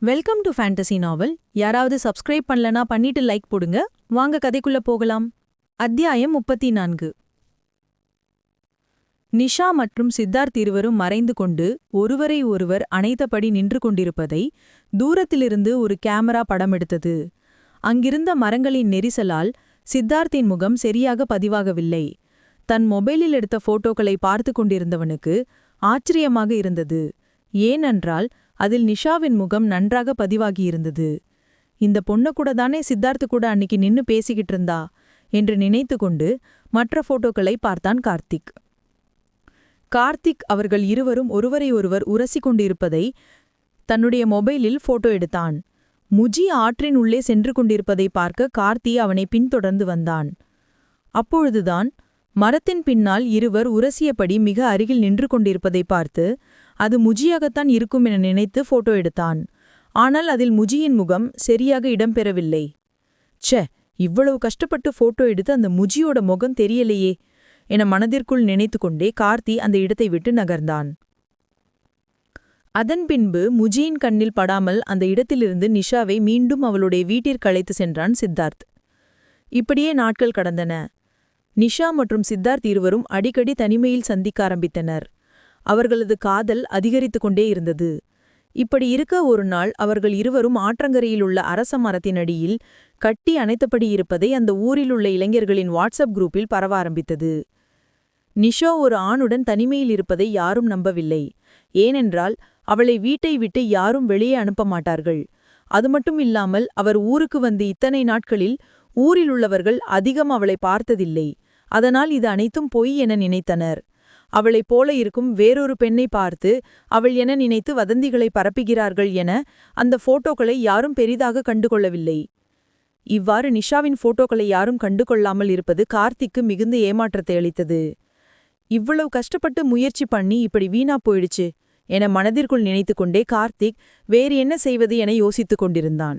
Welcome to fantasy நாவல். யாராவது subscribe பண்ணலனா பண்ணிட்டு லைக் போடுங்க. வாங்க கதைக்குள்ள போகலாம். அத்தியாயம் 34. நிஷா மற்றும் சித்தார்த் இருவரும் மறைந்து கொண்டு ஒருவரை ஒருவர் அணைத்தபடி நின்று கொண்டிருப்பதை தூரத்திலிருந்து ஒரு கேமரா படமெடுத்தது. அங்கிருந்த மரங்களின் நெரிசலால் சித்தார்த்தின் முகம் சரியாக பதிவாகவில்லை. தன் மொபைலில் எடுத்த போட்டோக்களை பார்த்து கொண்டிருந்தவனுக்கு ஆச்சரியமாக இருந்தது. ஏனென்றால் அதில் நிஷாவின் முகம் நன்றாக பதிவாகியிருந்தது. இந்த பொண்ணு கூட தானே சித்தார்த்து கூட அன்னிக்கு நின்னு பேசிக்கிட்டு இருந்தா என்று நினைத்து கொண்டு மற்ற போட்டோக்களை பார்த்தான் கார்த்திக். அவர்கள் இருவரும் ஒருவரை ஒருவர் உரசிக்கொண்டிருப்பதை தன்னுடைய மொபைலில் போட்டோ எடுத்தான். முஜி ஆற்றின் உள்ளே சென்று கொண்டிருப்பதை பார்க்க கார்த்தி அவனை பின்தொடர்ந்து வந்தான். அப்பொழுதுதான் மரத்தின் பின்னால் இருவர் உரசியபடி மிக அருகில் நின்று கொண்டிருப்பதை பார்த்து அது முஜியாகத்தான் இருக்கும் என நினைத்து போட்டோ எடுத்தான். ஆனால் அதில் முஜியின் முகம் சரியாக இடம்பெறவில்லை. ச்சே, இவ்வளவு கஷ்டப்பட்டு போட்டோ எடுத்து அந்த முஜியோட முகம் தெரியலையே என மனதிற்குள் நினைத்து கொண்டே கார்த்தி அந்த இடத்தை விட்டு நகர்ந்தான். அதன் பின்பு முஜியின் கண்ணில் படாமல் அந்த இடத்திலிருந்து நிஷாவை மீண்டும் அவளுடைய வீட்டிற்கு அழைத்து சென்றான் சித்தார்த். இப்படியே நாட்கள் கடந்தன. நிஷா மற்றும் சித்தார்த் இருவரும் அடிக்கடி தனிமையில் சந்திக்க ஆரம்பித்தனர். அவர்களது காதல் அதிகரித்து கொண்டே இருந்தது. இப்படி இருக்க ஒரு நாள் அவர்கள் இருவரும் ஆற்றங்கரையில் உள்ள அரச மரத்தின் அடியில் கட்டி அணைத்தபடி இருப்பதை அந்த ஊரிலுள்ள இளைஞர்களின் வாட்ஸ்அப் குரூப்பில் பரவ ஆரம்பித்தது. நிஷா ஒரு ஆணுடன் தனிமையில் இருப்பதை யாரும் நம்பவில்லை. ஏனென்றால் அவளை வீட்டை விட்டு யாரும் வெளியே அனுப்ப மாட்டார்கள். அது மட்டும் இல்லாமல் அவர் ஊருக்கு வந்து இத்தனை நாட்களில் ஊரில் உள்ளவர்கள் அதிகம் அவளை பார்த்ததில்லை. அதனால் இது அனைத்தும் பொய் என நினைத்தனர். அவளைப் போல இருக்கும் வேறொரு பெண்ணை பார்த்து அவள் என நினைத்து வதந்திகளை பரப்புகிறார்கள் என அந்த போட்டோக்களை யாரும் பெரிதாக கண்டுகொள்ளவில்லை. இவ்வாறு நிஷாவின் போட்டோக்களை யாரும் கண்டுகொள்ளாமல் இருப்பது கார்த்திக்கு மிகுந்த ஏமாற்றத்தை அளித்தது. இவ்வளவு கஷ்டப்பட்டு முயற்சி பண்ணி இப்படி வீணா போயிடுச்சு என மனதிற்குள் நினைத்து கொண்டே கார்த்திக் வேறு என்ன செய்வது என யோசித்துக் கொண்டிருந்தான்.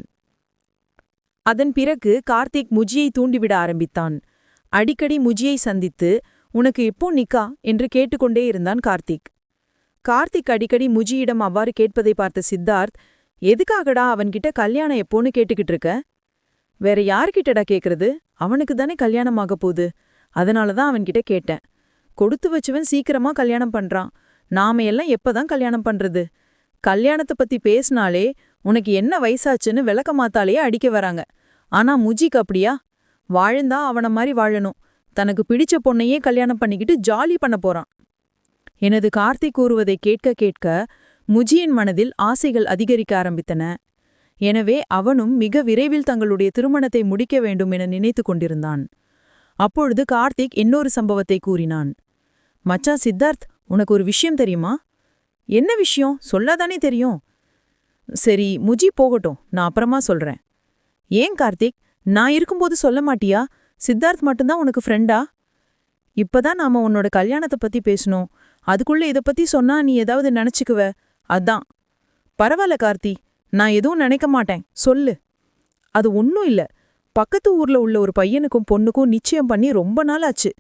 அதன் பிறகு கார்த்திக் முஜியை தூண்டிவிட ஆரம்பித்தான். அடிக்கடி முஜியை சந்தித்து உனக்கு எப்போ நிக்கா என்று கேட்டுக்கொண்டே இருந்தான் கார்த்திக் அடிக்கடி முஜியிடம் அவ்வாறு கேட்பதை பார்த்த சித்தார்த், எதுக்காகடா அவன்கிட்ட கல்யாணம் எப்போன்னு கேட்டுக்கிட்டு இருக்க? வேற யார்கிட்டடா கேக்குறது? அவனுக்கு தானே கல்யாணம் ஆக போகுது. அதனாலதான் அவன்கிட்ட கேட்டேன். கொடுத்து வச்சவன் சீக்கிரமா கல்யாணம் பண்றான். நாம எல்லாம் எப்பதான் கல்யாணம் பண்றது? கல்யாணத்தை பத்தி பேசினாலே உனக்கு என்ன வயசாச்சுன்னு விளக்க மாத்தாலேயே அடிக்க வராங்க. ஆனா முஜிக்கு அப்படியா? வாழ்ந்தா அவன மாதிரி வாழணும். தனக்கு பிடிச்ச பொண்ணையே கல்யாணம் பண்ணிக்கிட்டு ஜாலி பண்ண போறான். எனது கார்த்திக் கூறுவதை கேட்க கேட்க முஜியின் மனதில் ஆசைகள் அதிகரிக்க ஆரம்பித்தன. எனவே அவனும் மிக விரைவில் தங்களுடைய திருமணத்தை முடிக்க வேண்டும் என நினைத்து கொண்டிருந்தான். அப்பொழுது கார்த்திக் இன்னொரு சம்பவத்தை கூறினான். மச்சான் சித்தார்த், உனக்கு ஒரு விஷயம் தெரியுமா? என்ன விஷயம்? சொல்லாதானே தெரியும். சரி, முஜி போகட்டும், நான் அப்புறமா சொல்றேன். ஏன் கார்த்திக், நான் இருக்கும்போது சொல்ல மாட்டியா? சித்தார்த் மட்டும்தான் உனக்கு ஃப்ரெண்டா? இப்பதான் நாம உன்னோட கல்யாணத்தை பத்தி பேசணும். அதுக்குள்ள இதை பத்தி சொன்னா நீ ஏதாவது நினைச்சுக்குவ. அதான். பரவாயில்ல கார்த்தி, நான் எதுவும் நினைக்க மாட்டேன், சொல்லு. அது ஒன்னும் இல்ல. பக்கத்து ஊர்ல உள்ள ஒரு பையனுக்கும் பொண்ணுக்கும் நிச்சயம் பண்ணி ரொம்ப நாள் ஆச்சு.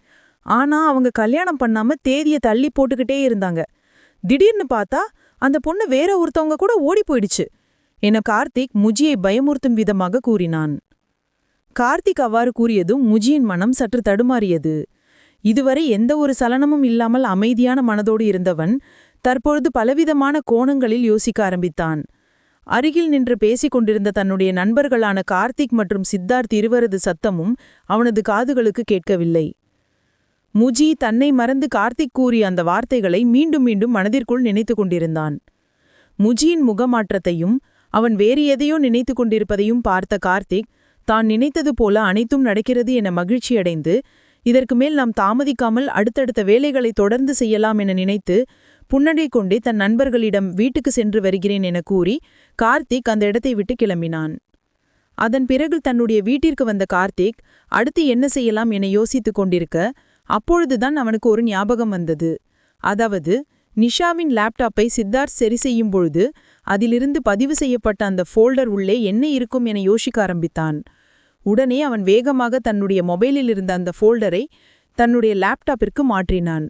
ஆனா அவங்க கல்யாணம் பண்ணாம தேதியை தள்ளி போட்டுக்கிட்டே இருந்தாங்க. திடீர்னு பார்த்தா அந்த பொண்ணு வேற ஒருத்தவங்க கூட ஓடி போயிடுச்சு என கார்த்திக் முஜியை பயமுறுத்தும் விதமாக கூறினான். கார்த்திக் அவ்வாறு கூறியதும் முஜியின் மனம் சற்று தடுமாறியது. இதுவரை எந்த ஒரு சலனமும் இல்லாமல் அமைதியான மனதோடு இருந்தவன் தற்பொழுது பலவிதமான கோணங்களில் யோசிக்க ஆரம்பித்தான். அருகில் நின்று பேசிக் கொண்டிருந்த தன்னுடைய நண்பர்களான கார்த்திக் மற்றும் சித்தார்த் இருவரது சத்தமும் அவனது காதுகளுக்கு கேட்கவில்லை. முஜி தன்னை மறந்து கார்த்திக் கூறிய அந்த வார்த்தைகளை மீண்டும் மீண்டும் மனதிற்குள் நினைத்து கொண்டிருந்தான். முஜியின் முகமாற்றத்தையும் அவன் வேறு எதையோ நினைத்து கொண்டிருப்பதையும் பார்த்த கார்த்திக் தான் நினைத்தது போல அனைத்தும் நடக்கிறது என மகிழ்ச்சியடைந்து இதற்கு மேல் நாம் தாமதிக்காமல் அடுத்தடுத்த வேலைகளை தொடர்ந்து செய்யலாம் என நினைத்து புன்னகை கொண்டே தன் நண்பர்களிடம் வீட்டுக்கு சென்று வருகிறேன் என கூறி கார்த்திக் அந்த இடத்தை விட்டு கிளம்பினான். அதன் பிறகு தன்னுடைய வீட்டிற்கு வந்த கார்த்திக் அடுத்து என்ன செய்யலாம் என யோசித்துக் கொண்டிருக்க அப்பொழுதுதான் அவனுக்கு ஒரு ஞாபகம் வந்தது. அதாவது நிஷாவின் லேப்டாப்பை சித்தார்த் சரி செய்யும் பொழுது அதிலிருந்து பதிவு செய்யப்பட்ட அந்த ஃபோல்டர் உள்ளே என்ன இருக்கும் என யோசிக்க ஆரம்பித்தான். உடனே அவன் வேகமாக தன்னுடைய மொபைலில் இருந்த அந்த ஃபோல்டரை தன்னுடைய லேப்டாப்பிற்கு மாற்றினான்.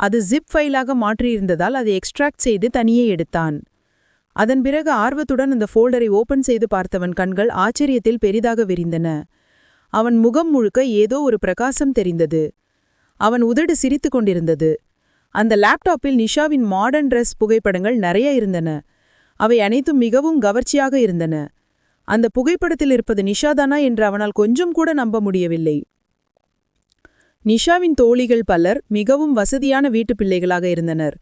அது ஜிப் ஃபைலாக மாற்றியிருந்ததால் அதை எக்ஸ்ட்ராக்ட் செய்து தனியே எடுத்தான். அதன் பிறகு ஆர்வத்துடன் அந்த ஃபோல்டரை ஓபன் செய்து பார்த்தவன் கண்கள் ஆச்சரியத்தில் பெரிதாக விரிந்தன. அவன் முகம் முழுக்க ஏதோ ஒரு பிரகாசம் தெரிந்தது. அவன் உதடு சிரித்து கொண்டிருந்தது. அந்த லேப்டாப்பில் நிஷாவின் மாடர்ன் ட்ரெஸ் புகைப்படங்கள் நிறைய இருந்தன. அவை அனைத்தும் மிகவும் கவர்ச்சியாக இருந்தன. அந்த புகைப்படத்தில் இருப்பது நிஷாதானா என்று அவனால் கொஞ்சம் கூட நம்ப முடியவில்லை. நிஷாவின் தோழிகள் பலர் மிகவும் வசதியான வீட்டு பிள்ளைகளாக இருந்தனர்.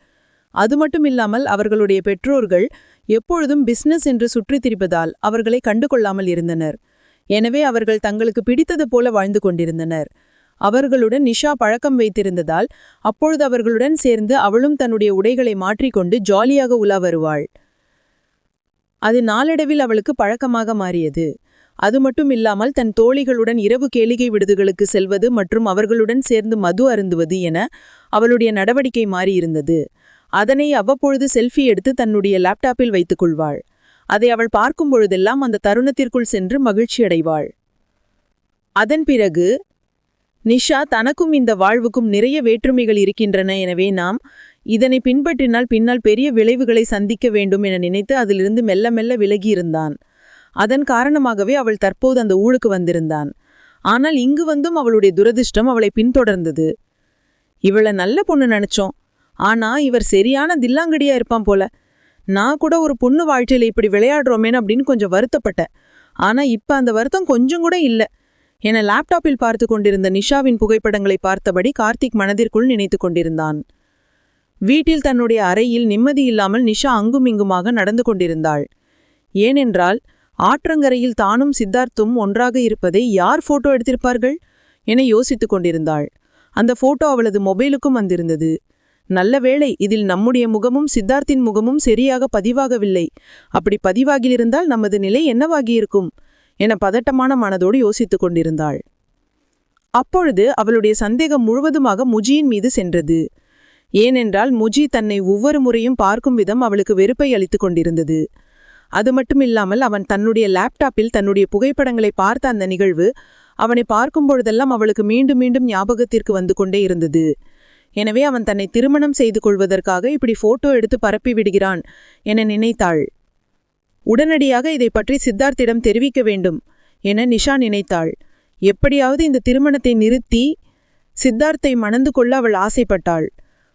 அது மட்டுமில்லாமல் அவர்களுடைய பெற்றோர்கள் எப்பொழுதும் பிசினஸ் என்று சுற்றித் திரிப்பதால் அவர்களை கண்டுகொள்ளாமல் இருந்தனர். எனவே அவர்கள் தங்களுக்கு பிடித்தது போல வாழ்ந்து கொண்டிருந்தனர். அவர்களுடன் நிஷா பழக்கம் வைத்திருந்ததால் அப்பொழுது அவர்களுடன் சேர்ந்து அவளும் தன்னுடைய உடைகளை மாற்றிக்கொண்டு ஜாலியாக உலா வருவாள். அது நாளடைவில் அவளுக்கு பழக்கமாக மாறியது. அது மட்டும் இல்லாமல் தன் தோழிகளுடன் இரவு கேளிகை விடுதிகளுக்கு செல்வது மற்றும் அவர்களுடன் சேர்ந்து மது அருந்துவது என அவளுடைய நடவடிக்கை மாறியிருந்தது. அதனை அவ்வப்பொழுது செல்ஃபி எடுத்து தன்னுடைய லேப்டாப்பில் வைத்துக் கொள்வாள். அதை அவள் பார்க்கும் பொழுதெல்லாம் அந்த தருணத்திற்குள் சென்று மகிழ்ச்சியடைவாள். அதன் பிறகு நிஷா தனக்கும் இந்த வாழ்வுக்கும் நிறைய வேற்றுமைகள் இருக்கின்றன, எனவே நாம் இதனை பின்பற்றினால் பின்னால் பெரிய விளைவுகளை சந்திக்க வேண்டும் என நினைத்து அதிலிருந்து மெல்ல மெல்ல விலகியிருந்தான். அதன் காரணமாகவே அவள் தற்போது அந்த ஊழுக்கு வந்திருந்தான். ஆனால் இங்கு வந்தும் அவளுடைய துரதிர்ஷ்டம் அவளை பின்தொடர்ந்தது. இவளை நல்ல பொண்ணு நினைச்சோம், ஆனா இவர் சரியான தில்லாங்கடியா இருப்பான் போல. நான் கூட ஒரு பொண்ணு வாழ்க்கையில இப்படி விளையாடுறோமேன்னு அப்படின்னு கொஞ்சம் வருத்தப்பட்டேன். ஆனா இப்ப அந்த வருத்தம் கொஞ்சம் கூட இல்ல என லேப்டாப்பில் பார்த்து கொண்டிருந்த நிஷாவின் புகைப்படங்களை பார்த்தபடி கார்த்திக் மனதிற்குள் நினைத்து கொண்டிருந்தான். வீட்டில் தன்னுடைய அறையில் நிம்மதியில்லாமல் நிஷா அங்கும் இங்குமாக நடந்து கொண்டிருந்தாள். ஏனென்றால் ஆற்றங்கரையில் தானும் சித்தார்த்தும் ஒன்றாக இருப்பதை யார் போட்டோ எடுத்திருப்பார்கள் என யோசித்துக் கொண்டிருந்தாள். அந்த போட்டோ அவளது மொபைலுக்கும் வந்திருந்தது. நல்ல வேளை இதில் நம்முடைய முகமும் சித்தார்த்தின் முகமும் சரியாக பதிவாகவில்லை. அப்படி பதிவாகியிருந்தால் நமது நிலை என்னவாகியிருக்கும் என பதட்டமான மனதோடு யோசித்துக் கொண்டிருந்தாள். அப்பொழுது அவளுடைய சந்தேகம் முழுவதுமாக முஜியின் மீது சென்றது. ஏனென்றால் முஜி தன்னை ஒவ்வொரு முறையும் பார்க்கும் விதம் அவளுக்கு வெறுப்பை அளித்துக் கொண்டிருந்தது. அது மட்டுமில்லாமல் அவன் தன்னுடைய லேப்டாப்பில் தன்னுடைய புகைப்படங்களை பார்த்த அந்த நிகழ்வு அவனை பார்க்கும் பொழுதெல்லாம் அவளுக்கு மீண்டும் மீண்டும் ஞாபகத்திற்கு வந்து கொண்டே இருந்தது. எனவே அவன் தன்னை திருமணம் செய்து கொள்வதற்காக இப்படி போட்டோ எடுத்து பரப்பி விடுகிறான் என நினைத்தாள். உடனடியாக இதை பற்றி சித்தார்த்திடம் தெரிவிக்க வேண்டும் என நிஷா நினைத்தாள். எப்படியாவது இந்த திருமணத்தை நிறுத்தி சித்தார்த்தை மணந்து கொள்ள அவள் ஆசைப்பட்டாள்.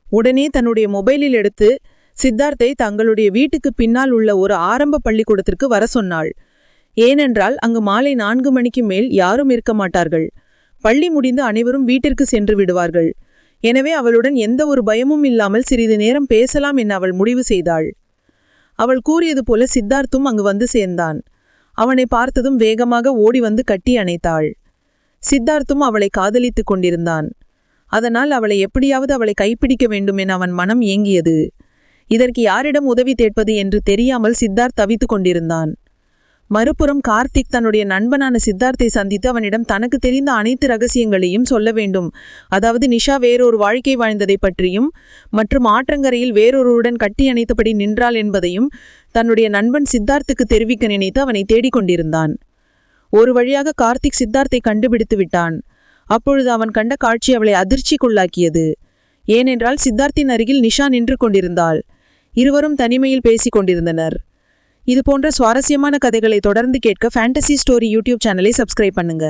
உடனே தன்னுடைய மொபைலில் எடுத்து சித்தார்த்தை தங்களுடைய வீட்டுக்கு பின்னால் உள்ள ஒரு ஆரம்ப பள்ளிக்கூடத்திற்கு வர சொன்னாள். ஏனென்றால் அங்கு மாலை 4 மணிக்கு மேல் யாரும் இருக்க மாட்டார்கள். பள்ளி முடிந்து அனைவரும் வீட்டிற்கு சென்று விடுவார்கள். எனவே அவளுடன் எந்த ஒரு பயமும் இல்லாமல் சிறிது நேரம் பேசலாம் என அவள் முடிவு செய்தாள். அவள் கூறியது போல சித்தார்த்தும் அங்கு வந்து சேர்ந்தான். அவனை பார்த்ததும் வேகமாக ஓடி வந்து கட்டி அணைத்தாள். சித்தார்த்தும் அவளை காதலித்துக் கொண்டிருந்தான். அதனால் அவளை எப்படியாவது அவளை கைப்பிடிக்க வேண்டும் என அவன் மனம் ஏங்கியது. இதற்கு யாரிடம் உதவி தேட்பது என்று தெரியாமல் சித்தார்த் தவித்துக் கொண்டிருந்தான். மறுபுறம் கார்த்திக் தன்னுடைய நண்பனான சித்தார்த்தை சந்தித்து அவனிடம் தனக்கு தெரிந்த அனைத்து ரகசியங்களையும் சொல்ல வேண்டும். அதாவது நிஷா வேறொரு வாழ்க்கை வாழ்ந்ததை பற்றியும் மற்றும் ஆற்றங்கரையில் வேறொருவருடன் கட்டி அணைத்தபடி நின்றாள் என்பதையும் தன்னுடைய நண்பன் சித்தார்த்துக்கு தெரிவிக்க நினைத்து அவனை தேடிக்கொண்டிருந்தான். ஒரு வழியாக கார்த்திக் சித்தார்த்தை கண்டுபிடித்து விட்டான். அப்பொழுது அவன் கண்ட காட்சி அவளை அதிர்ச்சிக்குள்ளாக்கியது. ஏனென்றால் சித்தார்த்தின் அருகில் நிஷா நின்று கொண்டிருந்தாள். இருவரும் தனிமையில் பேசிக் கொண்டிருந்தனர். இது போன்ற சுவாரஸ்யமான கதைகளை தொடர்ந்து கேட்க ஃபேண்டசி ஸ்டோரி யூடியூப் சேனலை சப்ஸ்கிரைப் பண்ணுங்க.